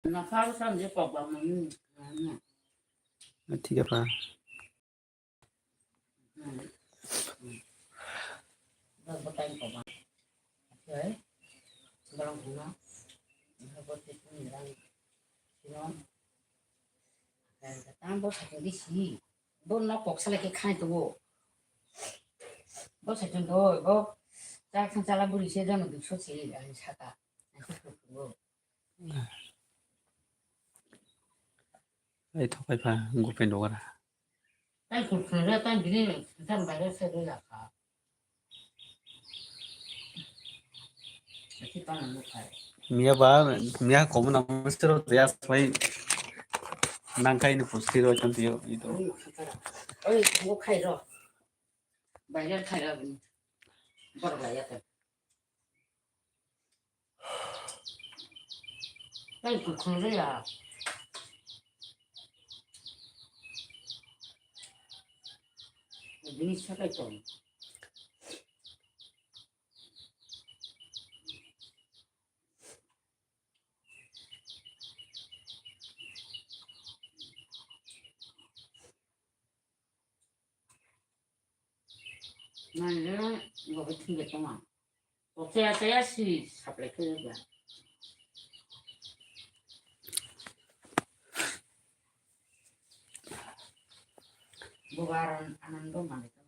nó phá xong cái cột vào mình ठीक है पा đâu có tay cột vào đấy đâu cũng nó đâu có thể cũng đang nó tám bố sẽ đi xí bố nó cột sang lại cái khai tụ bố sẽ chọn thôi bố ra thằng cha là bố đi xe ra nó bị sốt xí là sao cả ai thọ phải pha ngủ phải đồ ra tay cột ra tay cái này thằng bài ra xe rồi là cả cái con là một phải मिया बा मिया को ना मस्तर तो यार भाई नांकाई ने पुष्टि रो चंती हो ये तो ơi không có khay rồi bài ra khay rồi bắt lại vậy tay cột ra là ini siapa itu mana nggak betul gitu mah oke saya sih sampai ke ya bubaran anando mana itu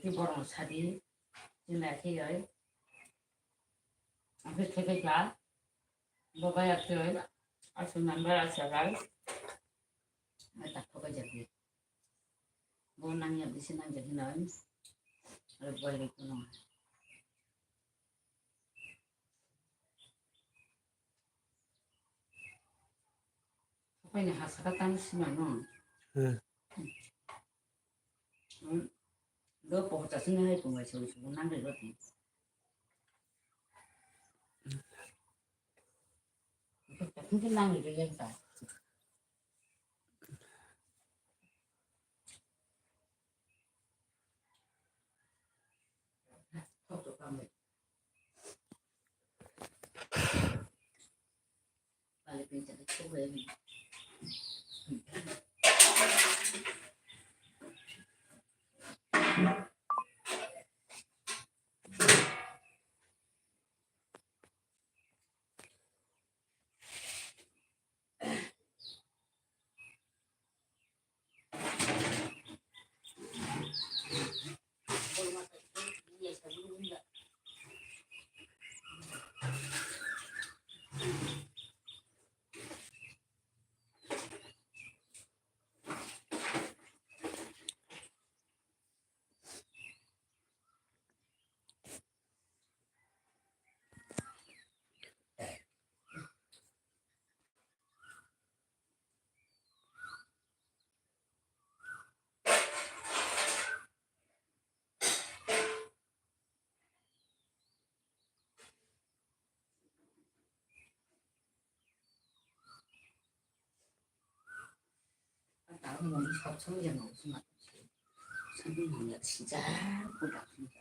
jadi borong sadi ini ya aku cekik ya bapak ya tuh aku nambah asaran tak kau jadi bonangnya di sini jadi lain ada balik itu nong apa ini hasilkan sih mana 너 보고 자신을 해본 거야 저기 남들 그렇게 근데 나는 이래 얘기다 빨리 괜찮아 초보해 나는 너무 섭섭하게 나오지 마. 선생님이 진짜 보다 진짜.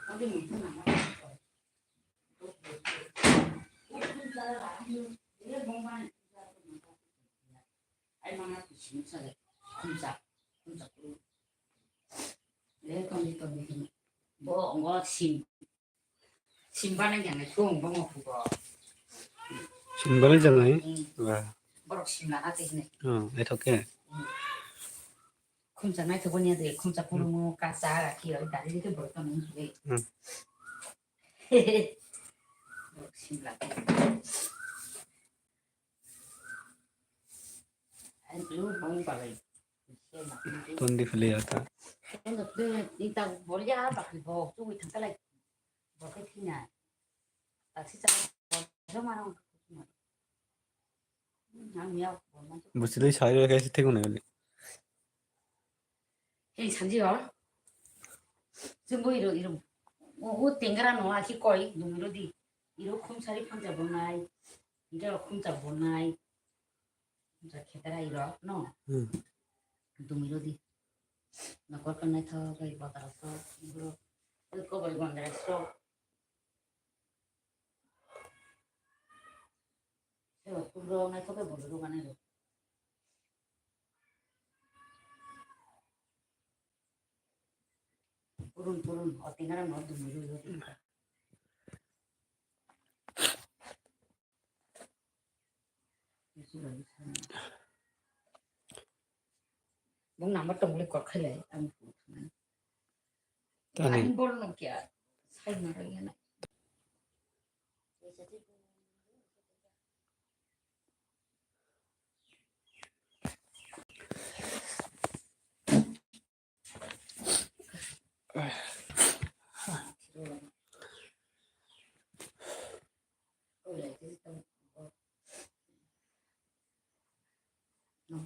어디 무슨 안 와? 얼마나 심사래 혼자 내 건지 뭐 심반은 그냥 좋은 거 먹고 신발을 장나이 와 뭐로 심나가 되네 ai thọ cái 혼자 나 저번에 돼 혼자 부르면 가사가 기어 다리 이렇게 벌떠는 게 심나 anh cứ bông vào đây tuần đi phải lấy ta em được đi tàu bỏ ra bạc vô tôi thằng cái này bỏ cái thi này ta sẽ cho mà không 무슨 차이를 해서 태고네 원래 이 산지요. जोंबो 이러 땡그라 नङा आखि कय नुमिरदि इरो खमसारि फानजाबोनाय इरो खमजाबोनाय जा खेतरा इरो न दुमिरदि नखर कन्नाय था गय बातारस इरो कबल गंद्रास सेवा कुब्रो नाय थके बोलो गाने रो पुरुन टेंगरा न दुमिरदि Bông nằm ở trong cái cột khai lệ ăn Tani. anh bol nó kìa say mà rồi này nó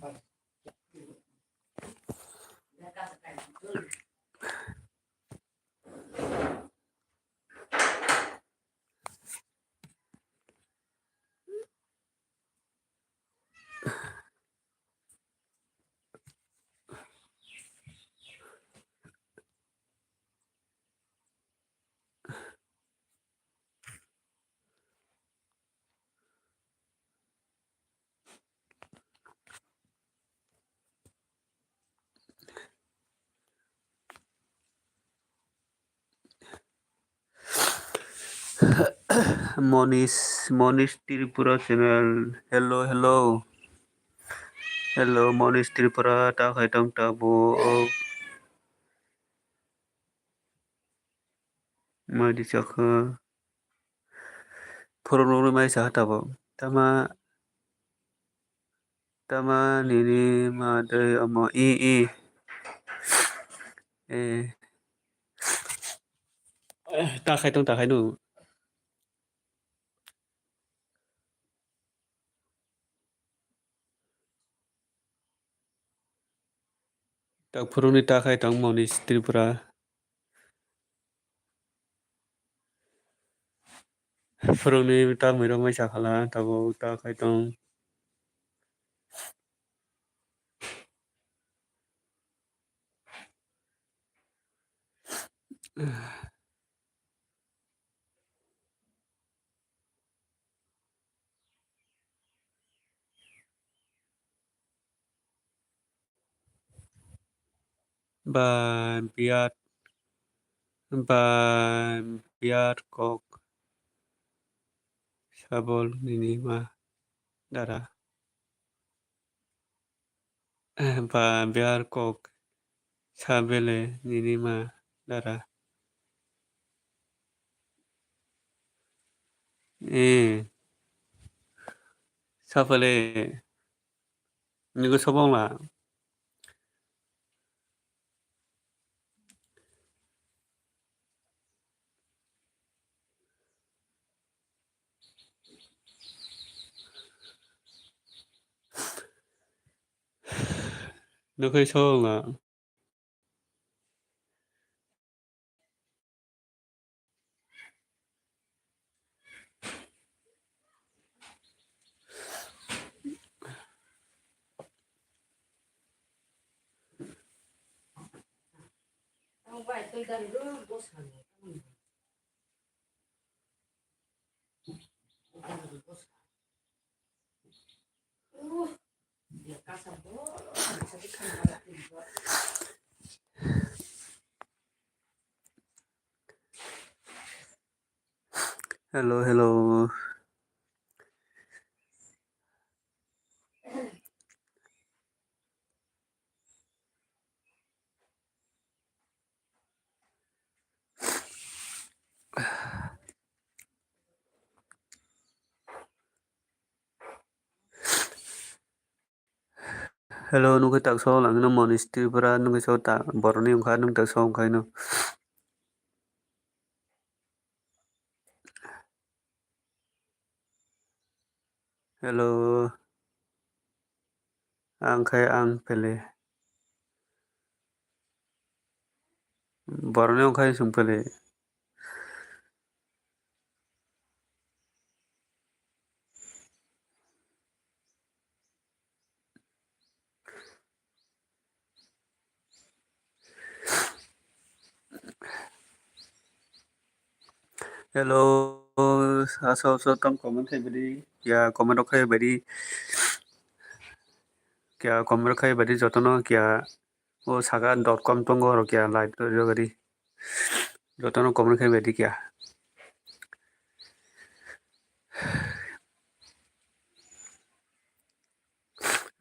phải Monish Tripura channel. Hello. Monish Tripura ta khai tong ta bo ma di chakha phoro mai sa ta bo tama ni ma de amo e ta khai nu ta phoro ni ta khai tong Monish Tripura phoro ni ta mai ro mai sa khala ta bo ta khai tong ba biat kok sabol nini ma dara ba biar kok sabele nini ma dara sabele nigo sobong la nó khơi sông là không phải tôi gần đó bố sản hello nu cái tạc số là nó Monish Tripura nu cái số tạ bỏ ni khá nu tạc số khai nó hello ang khai ang pele बर'नि अंखाय संफोले hello आसाव तम comment है बड़ी क्या comment रखे बड़ी क्या comment रखे बड़ी जतन क्या वो saga.com tunggu और क्या लाइव तो जो बड़ी जतन कमेंट है बड़ी क्या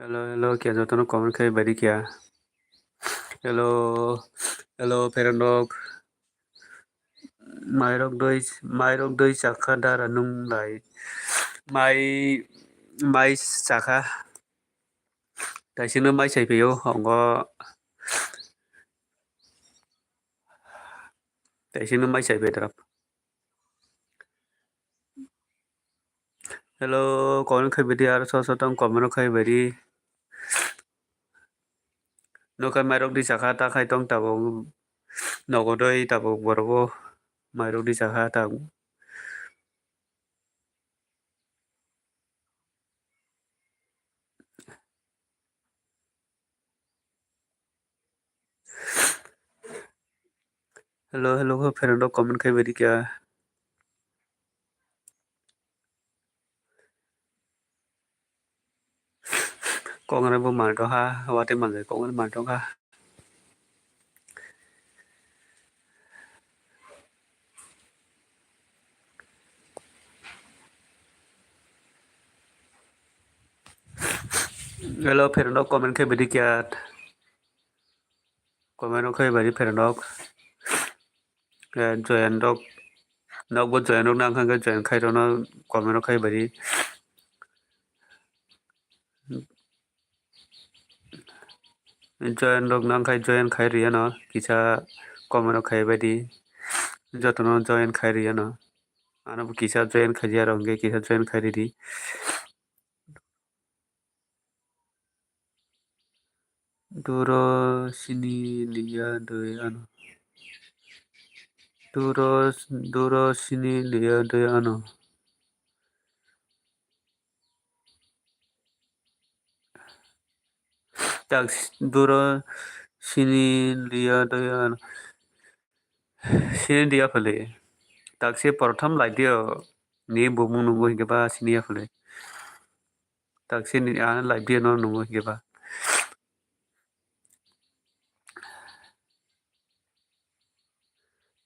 हेलो हेलो क्या जतन कमेंट है बड़ी क्या हेलो हेलो फेरनोक माइरक दै जाखा दारा नोंलाय माइ जाखा दाइसोनो माइ सायफैयो अंग दाइसोनो माइ सायफैद्राब हेलो कौन खैबदी आरो सतम कमेन्ट खैबदी नोका माइरक दै जाखा ता खायतं ताबो नगदै ताबो बरबो माइरक दै जाखा ताबो हेलो हेलो फेरनोक कमेन्ट खैबदी क्या Con bu mar to ha wate mangai con mar to ha hello फेरनोक कमेन्ट खैबदी क्या कमेन्ट खैबदी फेरनोक जयन दक नकबो जयन दक नांखांगा जयन खायरोनो कमेन्ट खैबदी जयन दक नांखाय जयन खायरिया न किसा कमेन्ट खैबदी जतन जयन खायरिया न आना किसा जयन खायरिया रंगे किसा जयन खायरिदी Duro sini liya doi ano. Duro sini liya doi ano. Tak duro sini liya doi ano. Sini dia pale. Tak se प्रथम लाइदियो ni bumu nunggu hingga ba sini ya pale. Tak se ni ana लाइदियो no nunggu hingga ba.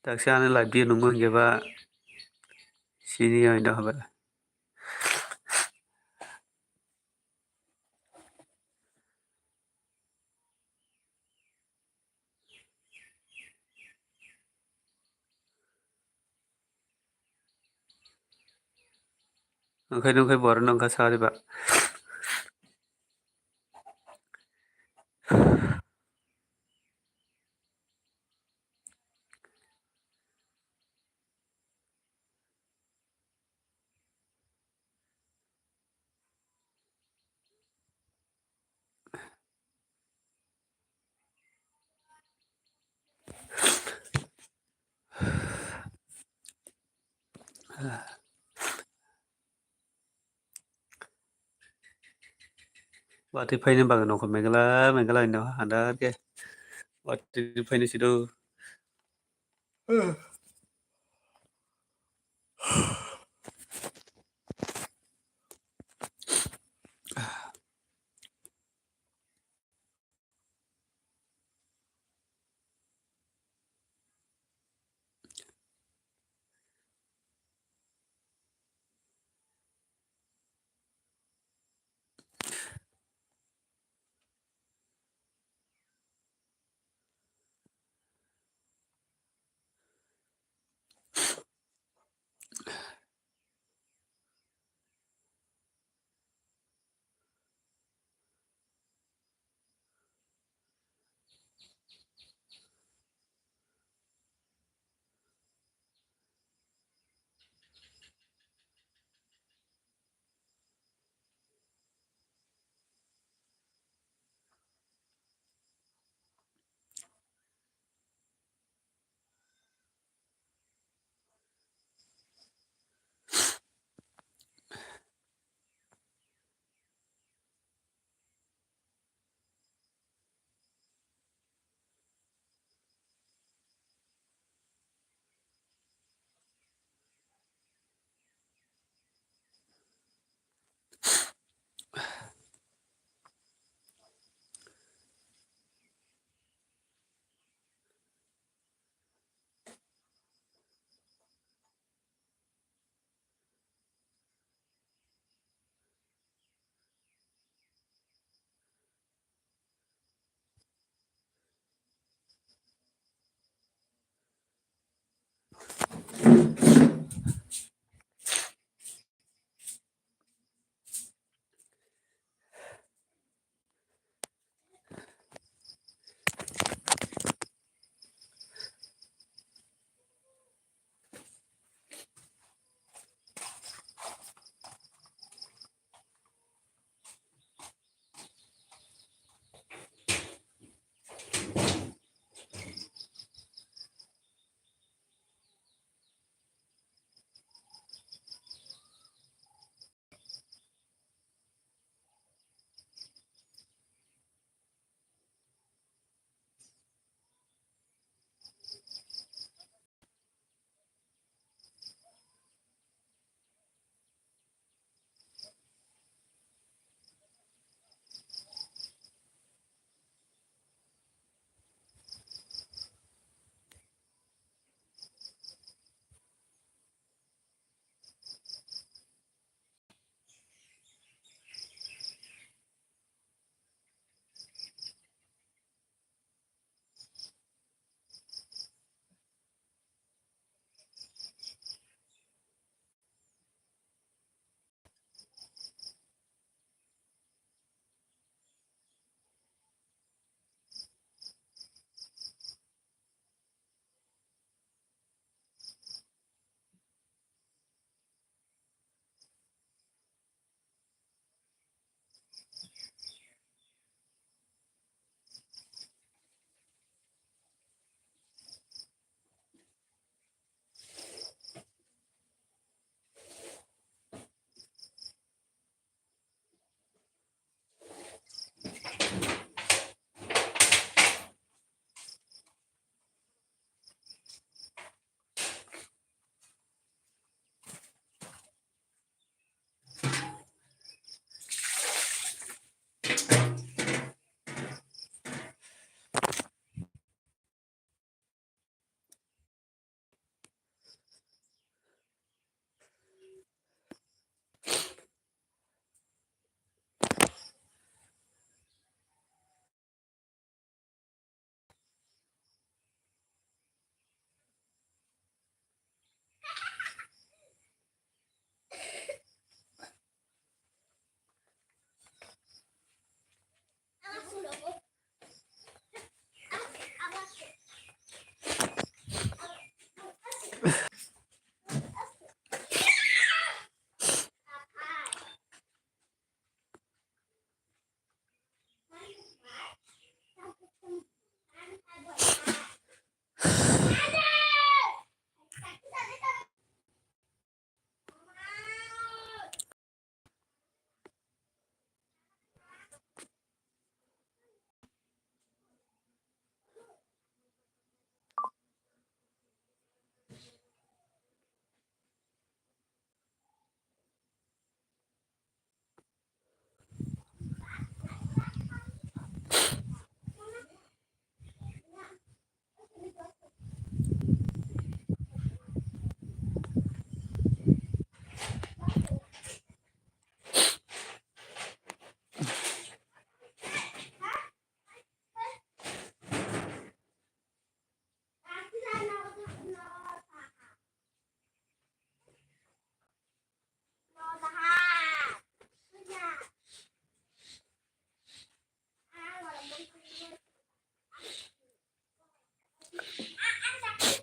Tak se ana लाइदियो nunggu hingga ba sini ya indah ba. Oke nunggu baru nunggu sari ba. Wati fai ni baga noko megala ino anda ke. Wati fai ni sido.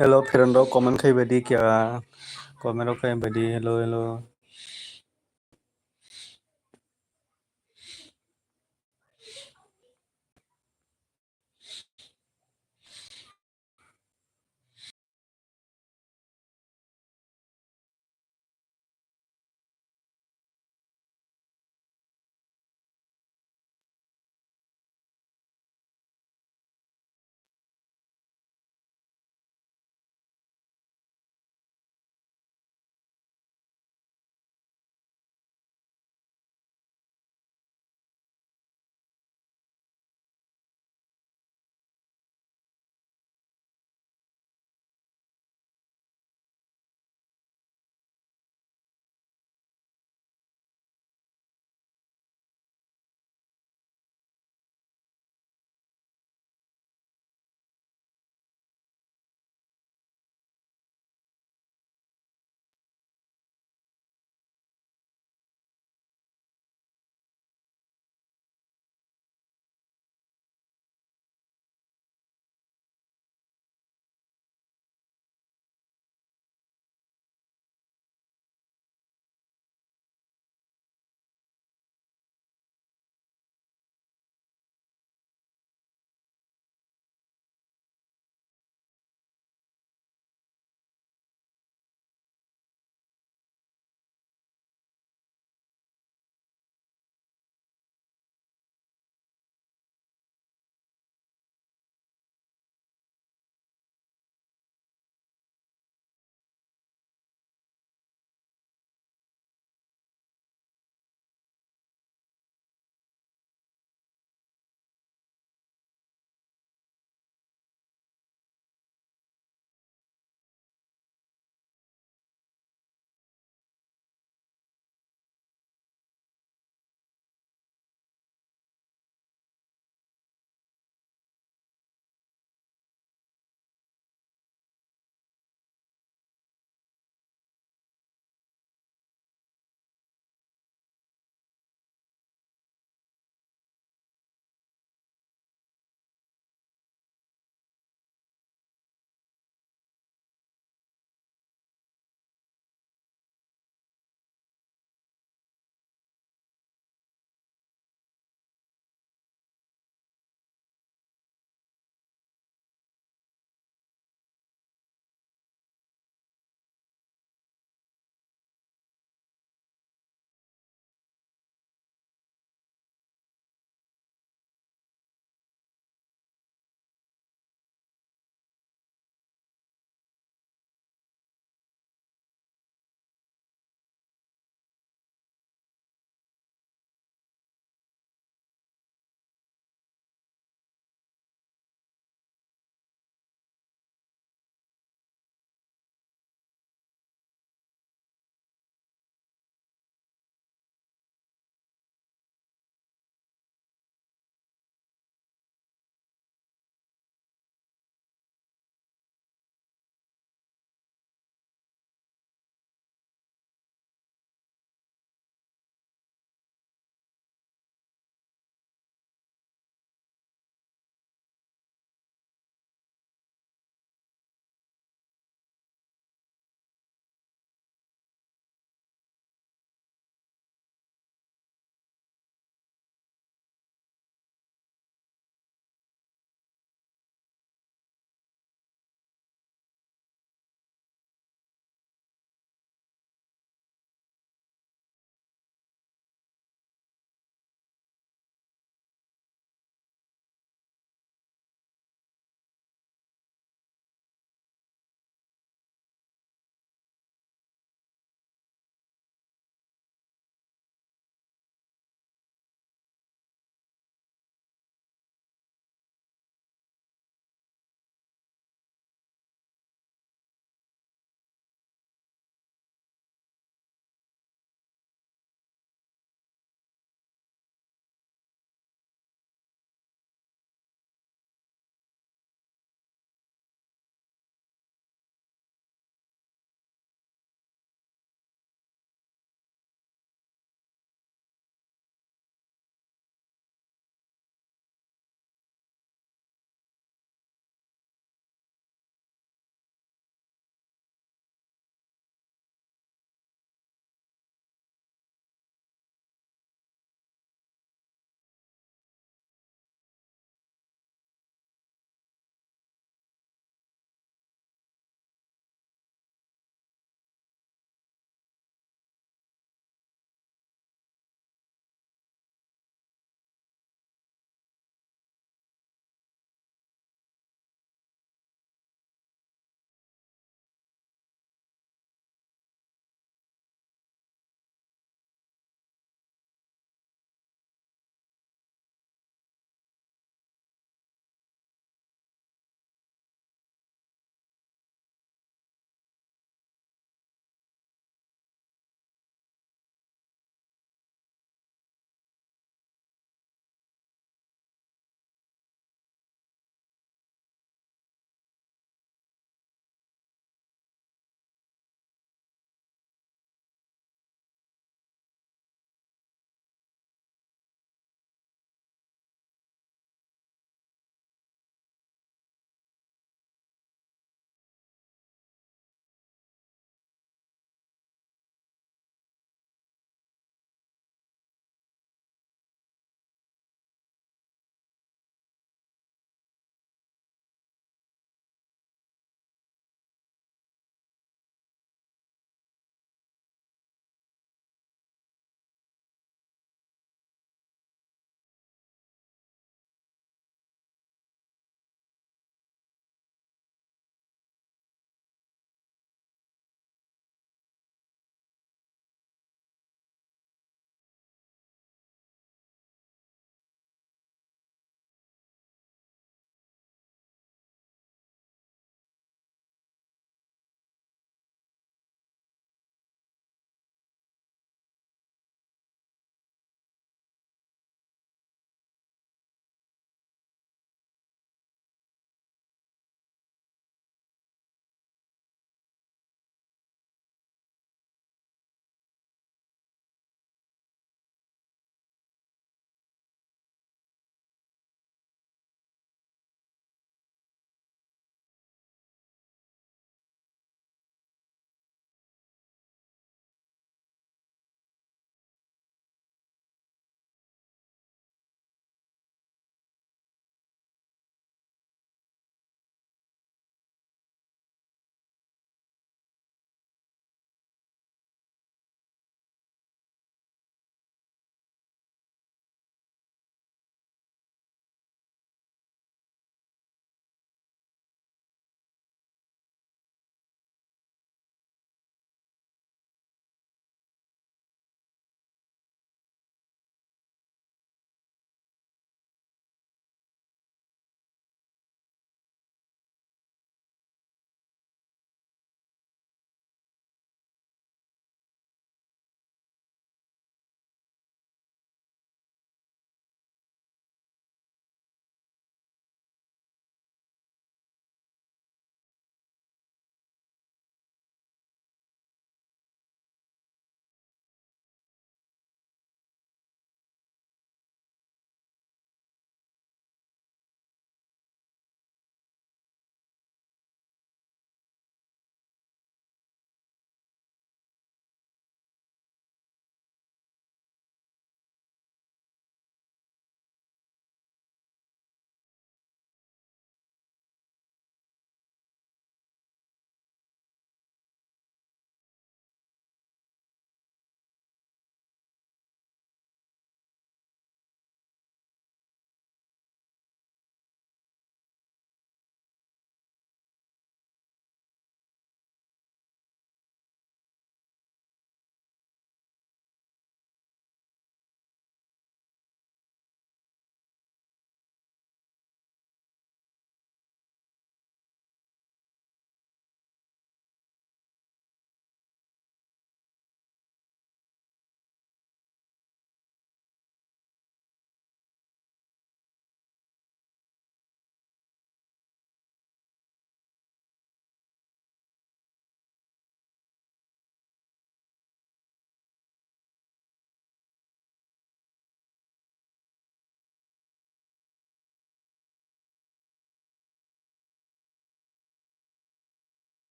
Hello, Fernando, comment kayak badi kya? Comment kayak badi. Hello, hello.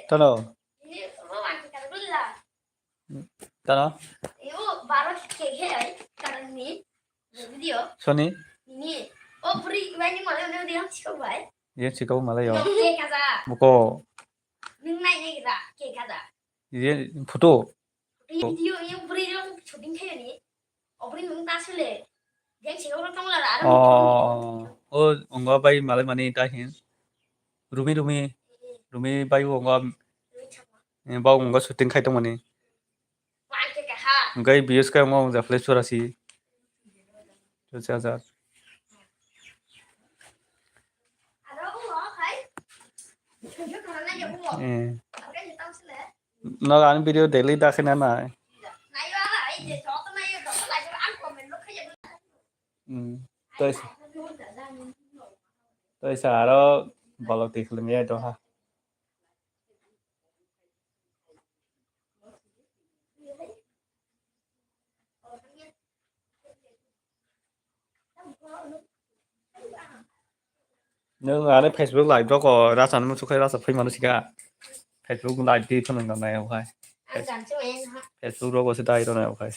Tano. Tano. Sony. Iya sih kau malah ya. Buko. Iya foto. Oh, enggak bayi malah mana tahin. Rumi bayu enggak bau enggak syuting kai dong mana. Enggak bias kai enggak jafles surasi. Jajar. Nó ăn video daily đã khi nào này. Tôi sợ đó bảo là tiếc lần nghe đó ha. Nhưng anh Facebook live đó có ra sẵn một số cái ra sắp phim mà nó chỉ cả Facebook live đi phần lần này không phải. Facebook đó có sẽ đây đó này không phải.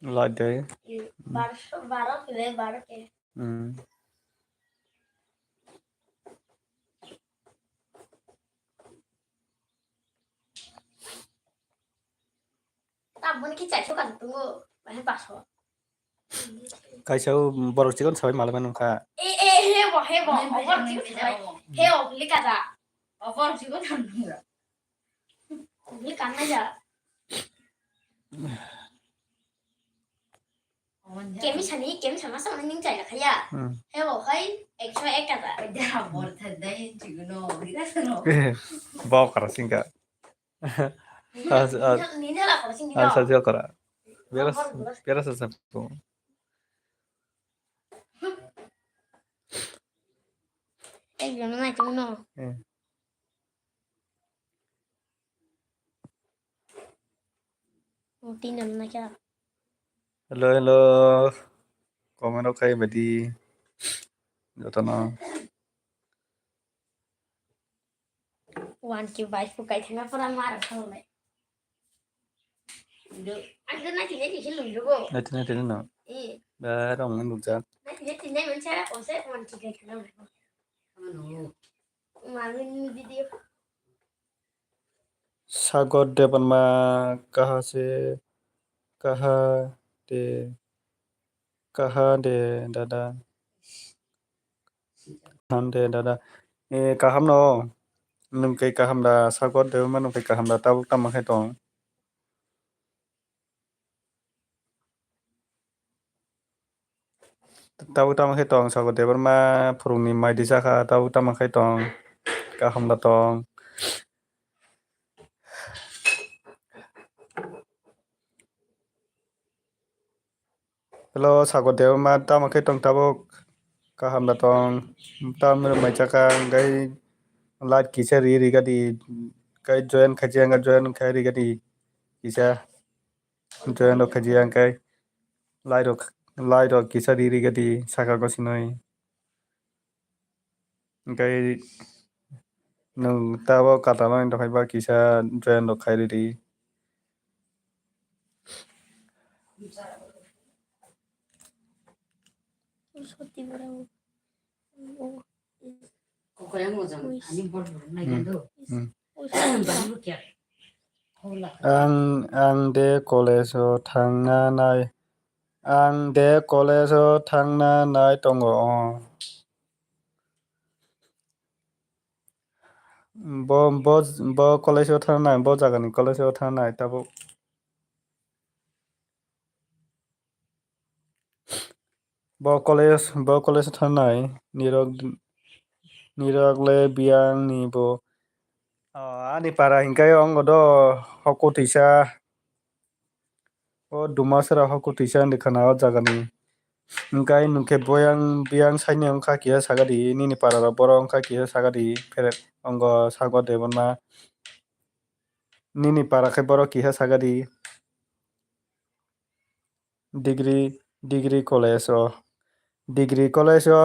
Lại đấy. Cái số bảo chỉ con soi mà là mình không cả. Kiếm chẳng sao nó những chảy là khaya. Theo bảo thấy extra x cả đã. Bây giờ bỏ thật đấy chỉ có nó đi ra nó. Bao cả sinh cả. Nín thế là có sinh đi đâu. Sao chưa cả. Biar sao sao. Em giờ nó này chúng nó. Một tin là nó chưa. Hello. Comment okay badi. Joto no. One chiều bài phụ cái thằng nó phải mà không này. Được. Anh cứ nói thì lùi được không? Nói thì nó. Ba đồng anh được chưa? Nói thì mình sẽ có sẽ one chiều cái thằng này. Mà lên video. सागर देवनमा कहाँ दे दादा दादा ए kaham no nung kai kaham da sagot dew man nung kai kaham da tabuk tam khai tong sagot dew ma phurungni mai di sakha tabuk tam khai tong kaham da tong hello sagot dew ma tam khai tong tabuk kaham da tong tam mai chaka gai lat kisa ri gadi kai join khajiang join khai ri gadi kisa join do khajiang kai lai do kisa ri gadi saka ko sinoi kai nung tabo katalo ndo khai ba kisa join do khai ri সত্যি বড় आं दे कलेजाव थांनानै दङ ब कलेजाव थांनानै ब जागानि कलेजाव थांनानै दाबो Bo college thanai nirok le biang ni bo ani para hingkai ongo do hoko tisa o dumasera hoko tisa ni khana o jagani hingkai nungkhe biang saini ongkha kiya sagadi nini para rok borok ongkha kiya sagadi phere ongo sago debona nini para khai borok kiha sagadi degree college o degree college o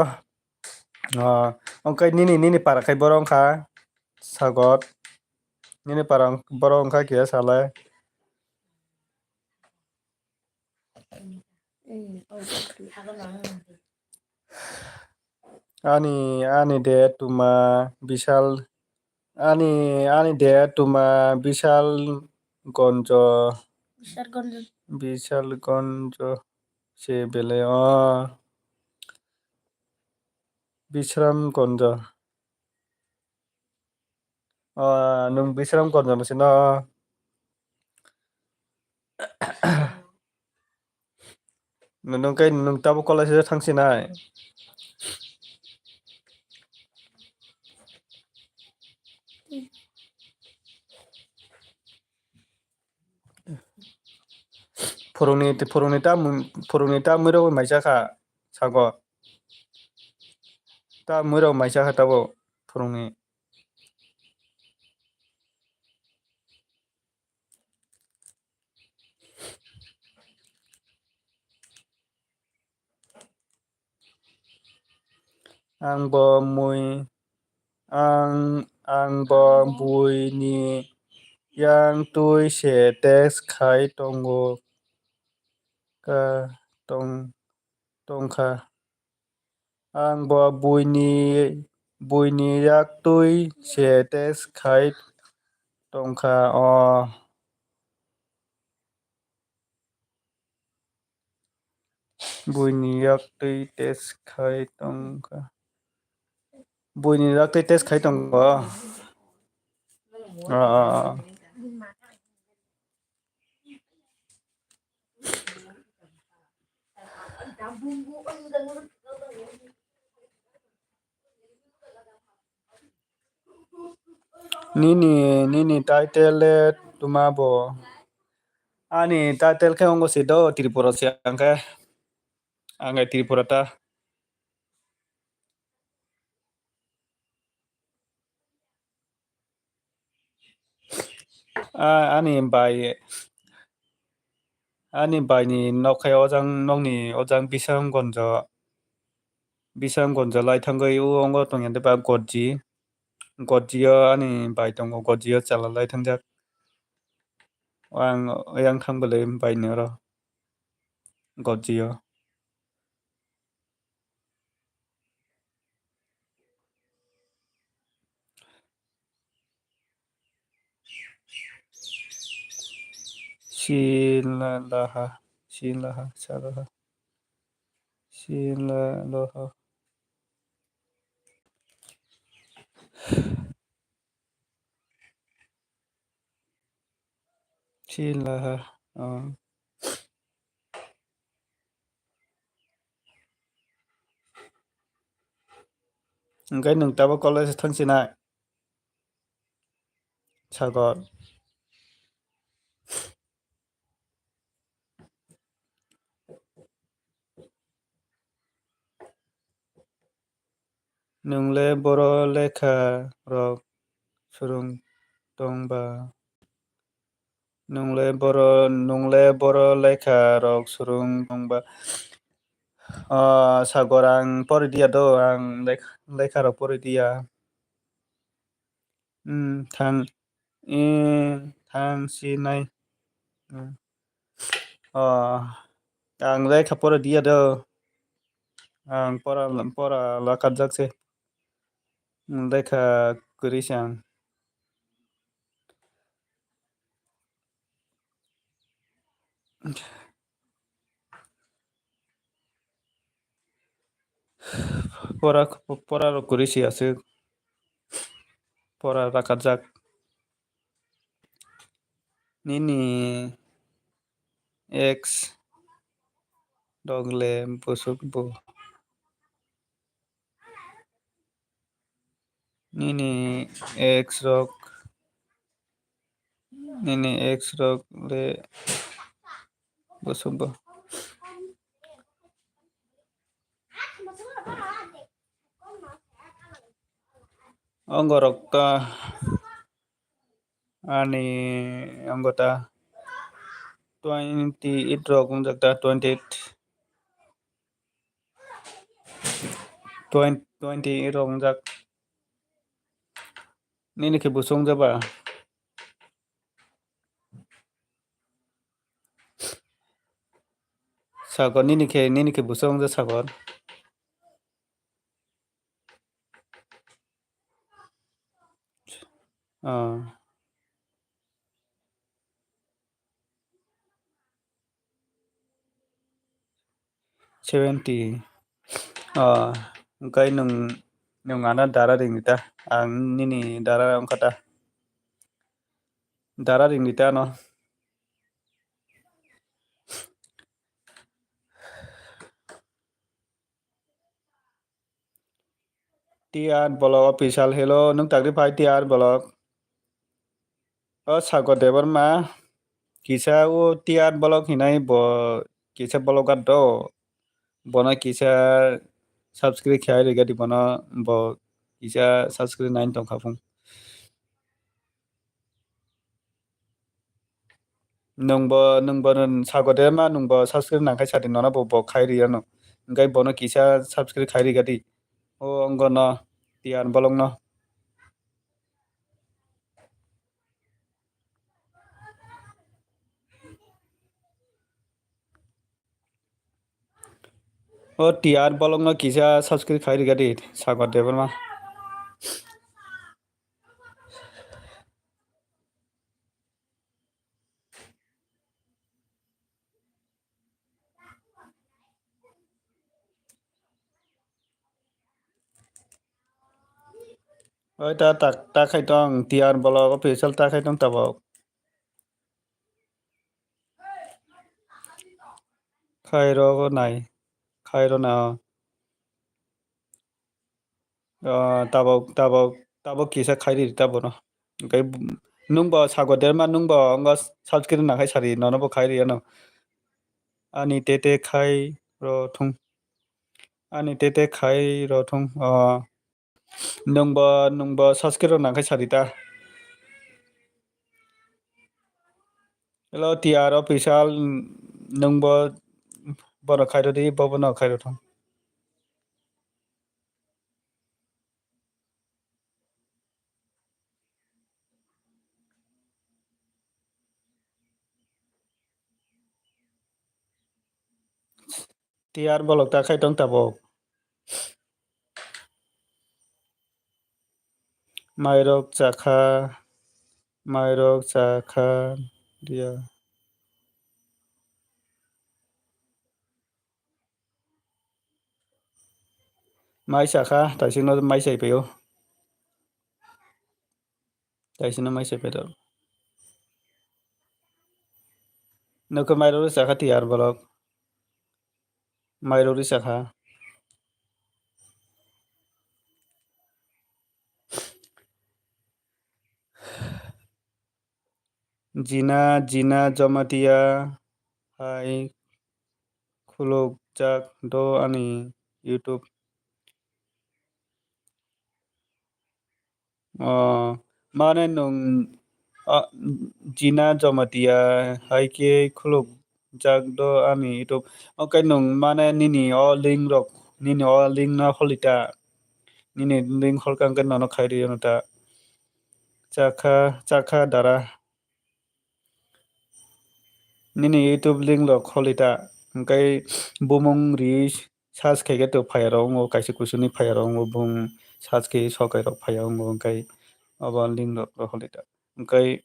ongkai nini para khai borok ongkha sagot nini para borok ongkha kiya salai ani dad tuma bishal ani dad tuma bishalgonjo bishalgonjo se bele Bisramgonjo nung Bisramgonjo no sino nung tabo college thangsinai phurungni ta mwiro maisa kha sago ta mwiro maisa kha tabo phurungni ang bo bui ni yang tui se test khai tongo ka tongkha ang bo bui ni yak tui se test khai tongkha bui ni yak tui test khai tongkha bui ni yak tui test khai tongkha nini title tuma bo ani title khe ongo si do Tripura si angkhe Tripura ta ani bai ni nokhai ojang Bisamgonjo lai thangoi o ongo tongya deba Godji o ani bai tongo Godji o chalalai thangjak yang thangbolai bai ni oro Godji o Shilaha Salaha Shilaloha Shilaha Hingkai nung tabo college thangsinai sagot nungle boro lekha rok surung tongba nungle boro lekha rok surung tongba sagor ang poridia do ang lekha rok poridia thangsinai ang lekha poridia do ang pora lakatjak se lekha kwrwisi ang pora rok kwrwisi aswk pora lakatjak nini dongle busuk bu nini x rok le busuk bu onggorok ta ani anggota 28 rok ungjak ta 28 20 rok ungjak nini ke busung jaba sagon nini ke busung ja sagon 70 engkai nung ana dara ring ta ang nini dara angkata dara ring ta no tian bolok official hello nung takri pai tian bolok sagot debar ma kisa o tian bolok hinai bo kisa bolok do bona kisa subscribe khai regadi bona bo kisa subscribe nain tong khapung nungbo sagot ma nungbo subscribe nangkai sadi nona bo khai riya no engkai bono kisa subscribe khai regadi o anggo no tian bolok no o tian bolok no kisa subscribe khai regadi sagot debar ma oi ta khai tong tian bolok official ta khai tong tabok khai ro nai khai ro na tabok kisa khai ri tabo no engkai nungbo sagot der ma nungbo anggo subscribe nangkai sari nono bo khai riya no ani tete khai ro thung ani tete khai ro thung nungbo subscribe nangkai sari ta hello tiar official nungbo bono khai ro di bobo no khai ro thung tiar bolok ta khai tong tabok mairok chakha dia mai chakha taisino mai sai peo taisino mai sai peo nuko mairo chakha tiar bolok mairo chakha Jina Jamatia hai khuluk jak do ani YouTube mane nung Jina Jamatia hai ke khuluk jak do ani YouTube okay nung mane nini o link na holita nini link holkang kan nono khairi ta chakha dara nini YouTube link lo kholita engkai bumung ri search khaike to phairong o kaisa kusuni phairong o bum search ke sokai rok phairong o engkai abo link lo kholita engkai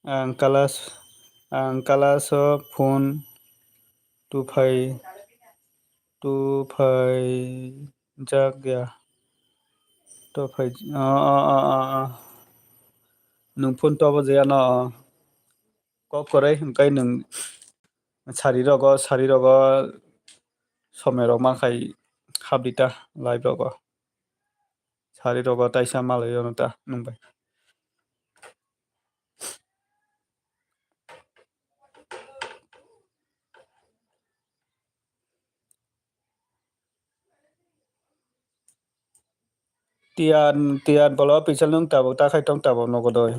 ang kalas o phone tu phai jak ya tu phai nung phun to bo je no ko korai hingkai nung sari rogo somai rok mankhai habita live rogo sari rogo taisa malai ono ta nungbai tian bolo pisal nung tabo ta khai tong tabo nogodoi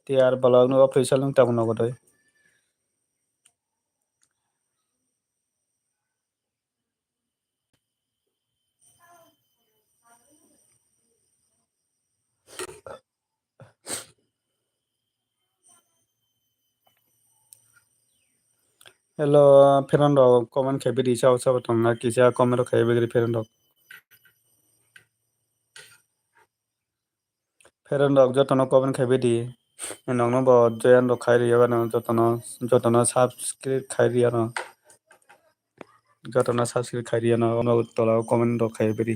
tiar bolo no pisal nung tabo nogodoi hello pheron rok comment khai bidi chao chao tonga kisa comment rok khai bidi pheron rok jotono comment khai bidi nong no bo joyan rok khai riya no jotono subscribe khai riya no jotono subscribe khai riya no ono tola comment rok khai bidi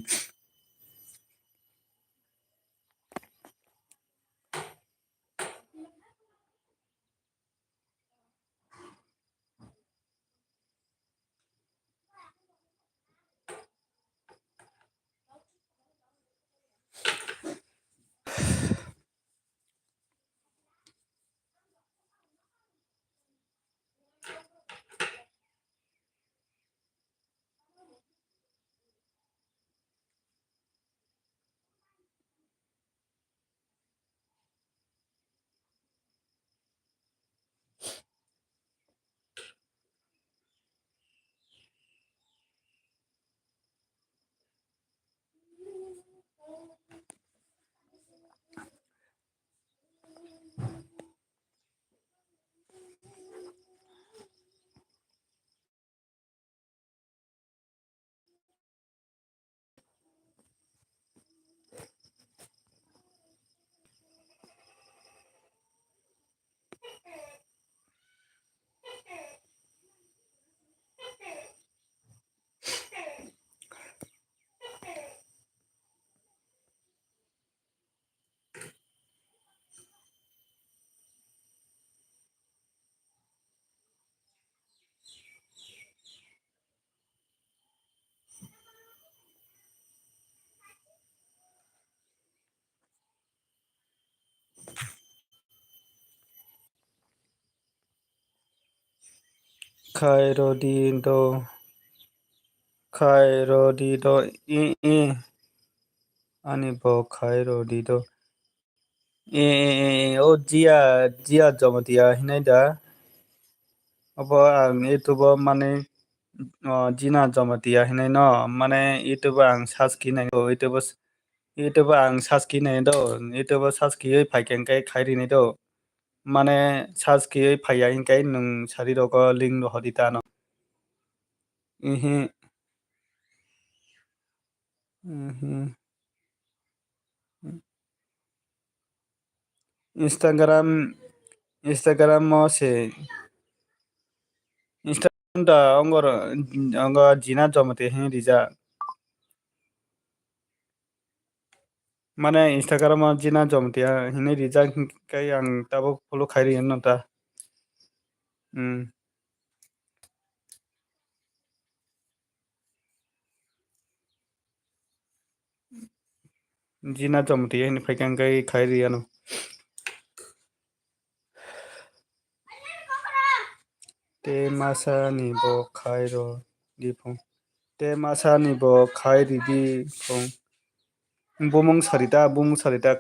Khairodido i ani bo khairodido o jia jomatia hinai da abo ang youtube mane jina jomatia hinai no mane youtube ang search kinai do youtube ang search kinai do youtube search kiye phaikeng kai khairi nei do mane search kiye phaya hingkai nung sari rogo link no hodita no ihi ihi Instagram mo se Instagram da ongor jina jomate hin rija mane Instagram jina jomate hin rija kai ang tabo follow khairi no ta jina jomate hin phaikang kai khairi ano te masa ni bo khairo di phong te masa ni bo khairi di phong bumung sarita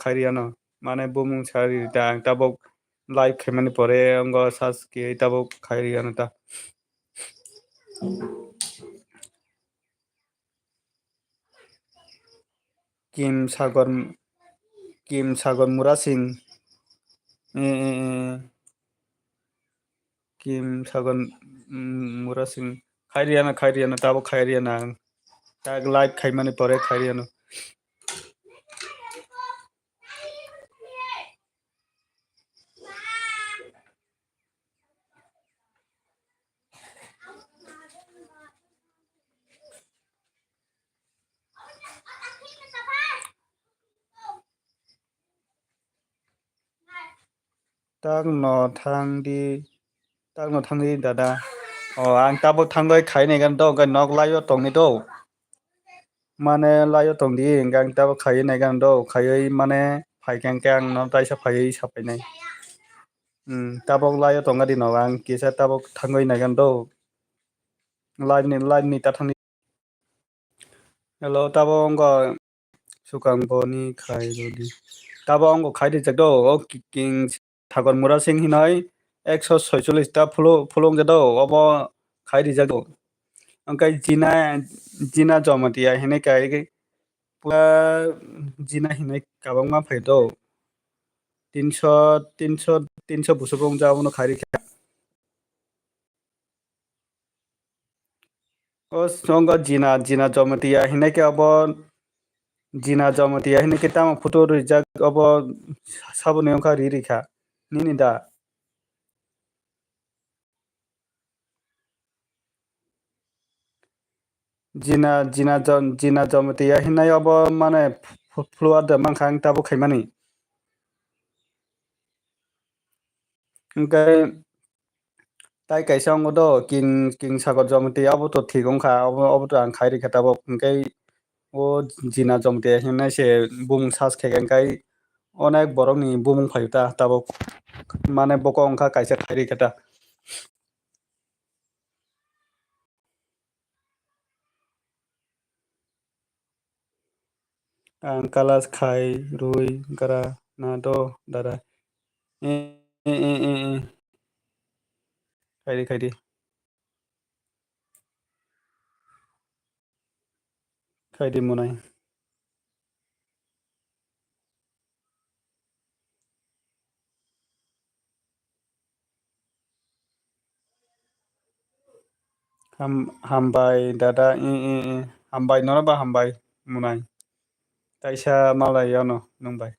khairi ano mane bumung sarita ang tabo live khaimani pore ongo sas ki tabo khairi ano ta kim sagor mura sing kim sagor mura sing khairi ano tabo khairi ano tag live khaimani pore khairi ano tak no thangdi tak no thangdi dada ang tabok thangbai khainai gan do gan nok layo tongni do mane layo tongdi gang tabok khaioi nai gan do khaioi mane phaikang ke ang no taisa phaioi sapainai tabok layo tonga di no ang kisa tabok thangoi nai gan do live ni ta thangni hello tabok ongo sukang boni khai rodi tabok ongo khai di jakdo o king thakor mura sing hinai 146 ta phulong jado obo khai di jakdo angkai jina jomatia hinai kai pura jina hinai kabangma phaito 300 busukong jabono khai o songo jina jomatia hinai ke obo jina jomatia hinai ke tamo photo rijak obo saboni ongka ririkha nini da jina jomatia hinai obo mane floor da mankhang tabo khaimani angkai tai kaisa ongo do king sagor jomatia abo to thik ongkha obo to ang khai rikha tabok angkai o jina jomatia hinai se bumung sas khe angkai onek borok ni bumung phaita tabok mane boko ongkha kaisa khai rikha ta ang kalas khai rui gara na do dara e e e e e khairi khairi munai hambai dada hambai nona ba hambai munai kaisa malai yano nungbai